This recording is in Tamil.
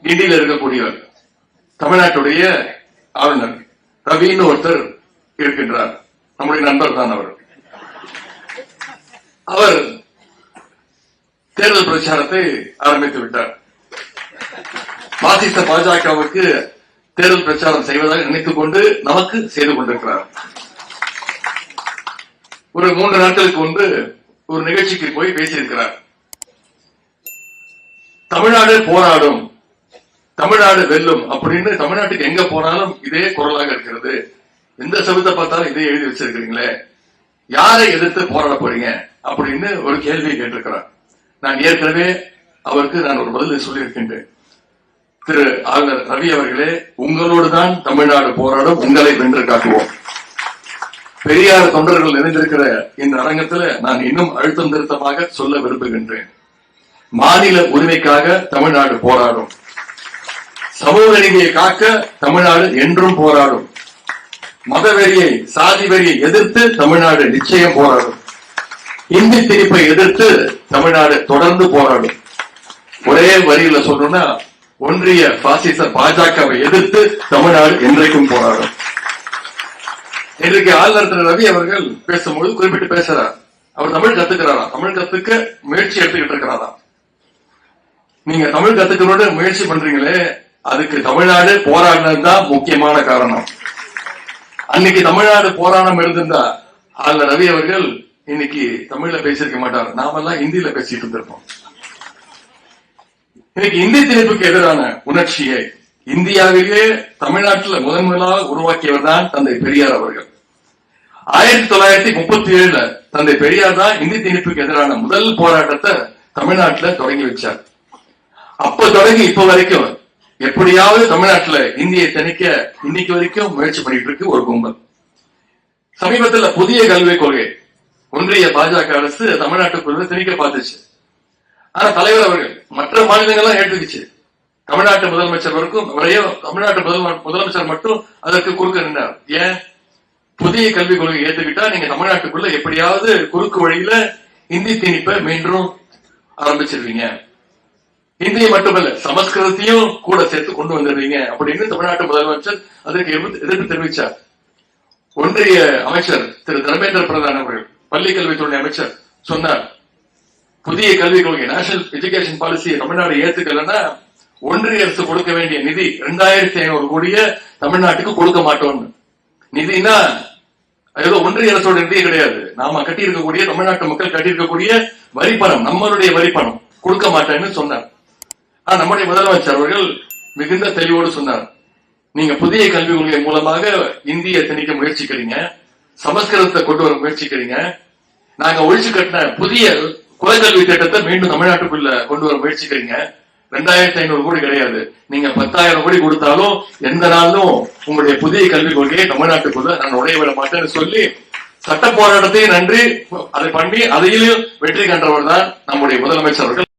கிண்டியில் இருக்கக்கூடியவர் தமிழ்நாட்டுடைய ஆளுநர் ரவின்னு ஒருத்தர் இருக்கின்றார். நம்முடைய நண்பர் தான் அவர். அவர் தேர்தல் பிரச்சாரத்தை ஆரம்பித்து விட்டார். பாசிச பாஜகவுக்கு தேர்தல் பிரச்சாரம் செய்வதாக நினைத்துக் கொண்டு நமக்கு செய்து கொண்டிருக்கிறார். ஒரு 3 நாட்களுக்கு முன்பு ஒரு நிகழ்ச்சிக்கு போய் பேசியிருக்கிறார். தமிழ்நாடு போராடும், தமிழ்நாடு வெல்லும் அப்படின்னு தமிழ்நாட்டுக்கு எங்க போனாலும் இதே குரலாக இருக்கிறது. எந்த சபத்தை பார்த்தாலும் இதே எழுதி வச்சிருக்கிறீங்களே, யாரை எதிர்த்து போராட போறீங்க அப்படின்னு ஒரு கேள்வியை கேட்டிருக்கிறார். நான் ஏற்கனவே அவருக்கு ஒரு பதில் சொல்லியிருக்கின்றேன். திரு ஆளுநர் ரவி அவர்களே, உங்களோடு தான் தமிழ்நாடு போராடும், உங்களை வென்று காட்டுவோம். பெரியார் தொண்டர்கள் நிறைந்திருக்கிற இந்த அரங்கத்தில் நான் இன்னும் அழுத்தம் திருத்தமாக சொல்ல விரும்புகின்றேன். மாநில உரிமைக்காக தமிழ்நாடு போராடும், சமூக நீதியை காக்க தமிழ்நாடு என்றும் போராடும், மதவெறியை சாதி வெறியை எதிர்த்து தமிழ்நாடு நிச்சயம் போராடும், இந்தி திணிப்பை எதிர்த்து தமிழ்நாடு தொடர்ந்து போராடும். ஒரே வரியில சொல்லணும்னா, ஒன்றிய பாசிச பாஜகவை எதிர்த்து தமிழ்நாடு என்றைக்கும் போராடும். இன்றைக்கு ஆளுநர் திரு ரவி அவர்கள் பேசும்போது குறிப்பிட்டு பேசுறார். அவர் தமிழ் கத்துக்கிறாரா, தமிழ் கத்துக்க முயற்சி எடுத்துக்கிட்டு இருக்கிறாரா. நீங்க தமிழ் கத்துக்கணும்னு முயற்சி பண்றீங்களே, அதுக்கு தமிழ்நாடு போராடினதுதான் முக்கியமான காரணம். அன்னைக்கு தமிழ்நாடு போராட்டம் இருந்திருந்தா ஆளுநர் ரவி அவர்கள் இன்னைக்கு தமிழ்ல பேசியிருக்க மாட்டார். நாமெல்லாம் ஹிந்தியில பேசிட்டு இருந்திருப்போம். இன்னைக்கு இந்தி திணிப்புக்கு எதிரான உணர்ச்சியை இந்தியாவிலே தமிழ்நாட்டில் முதன்முதலாக உருவாக்கியவர் தான் தந்தை பெரியார் அவர்கள். 1937 தந்தை பெரியார் தான் இந்தி திணிப்புக்கு எதிரான முதல் போராட்டத்தை தமிழ்நாட்டில் தொடங்கி வச்சார். அப்ப தொடங்கி இப்ப வரைக்கும் எப்படியாவது தமிழ்நாட்டில் இந்தியை திணிக்க இன்னைக்கு வரைக்கும் முயற்சி பண்ணிட்டு இருக்கு ஒரு கும்பல். சமீபத்தில் புதிய கல்விக் கொள்கை ஒன்றிய பாஜக அரசு தமிழ்நாட்டுக்குள்ள திணிக்க பார்த்துச்சு. ஆனா தலைவர் அவர்கள் மற்ற மாநிலங்கள்லாம் ஏற்றுக்குச்சு. தமிழ்நாட்டு முதலமைச்சர் வரைக்கும் தமிழ்நாட்டு முதலமைச்சர் மட்டும் அதற்கு குறுக்க நின்றார். ஏன்? புதிய கல்விக் கொள்கை ஏற்றுக்கிட்டா நீங்க தமிழ்நாட்டுக்குள்ள எப்படியாவது குறுக்கு வழியில இந்தி திணிப்பை மீண்டும் ஆரம்பிச்சிருவீங்க, இந்தியை மட்டுமல்ல சமஸ்கிருதத்தையும் கூட சேர்த்து கொண்டு வந்துடுவீங்க அப்படின்னு தமிழ்நாட்டு முதலமைச்சர் அதற்கு எதிர்ப்பு தெரிவித்தார். ஒன்றிய அமைச்சர் திரு தர்மேந்திர பிரதான் அவர்கள், பள்ளி கல்வித்துறை அமைச்சர் சொன்னார், புதிய கல்விக் கொள்கை நேஷனல் எஜுகேஷன் பாலிசியை தமிழ்நாடு ஏத்துக்கலன்னா ஒன்றிய அரசு கொடுக்க வேண்டிய நிதி 2500 கோடிய தமிழ்நாட்டுக்கு கொடுக்க மாட்டோம். நிதினா ஏதோ ஒன்றிய அரசோட நிதி கிடையாது, நாம கட்டி இருக்கக்கூடிய தமிழ்நாட்டு மக்கள் கட்டி இருக்கக்கூடிய வரிப்பணம், நம்மளுடைய வரிப்பணம் கொடுக்க மாட்டேன்னு சொன்னார். ஆனா நம்முடைய முதலமைச்சர் அவர்கள் மிகுந்த தெளிவோடு சொன்னார், நீங்க புதிய கல்விக் கொள்கை மூலமாக இந்தியை திணிக்க முயற்சிக்கிறீங்க, சமஸ்கிருதத்தை கொண்டு வர முயற்சிக்கிறீங்க, நாங்க ஒழிச்சு கட்டின புதிய குலக்கல்வி திட்டத்தை மீண்டும் தமிழ்நாட்டுக்குள்ள கொண்டு வர முயற்சிக்கிறீங்க. 2500 கோடி கிடையாது, நீங்க 10,000 கோடி கொடுத்தாலும் எந்த நாளும் உங்களுடைய புதிய கல்விக் கொள்கையை தமிழ்நாட்டுக்குள்ள நான் உடைய விட மாட்டேன்னு சொல்லி சட்ட போராட்டத்தையும் நன்றி அதை பண்ணி அதையிலும் வெற்றி கண்டவர் தான் நம்முடைய முதலமைச்சர் அவர்கள்.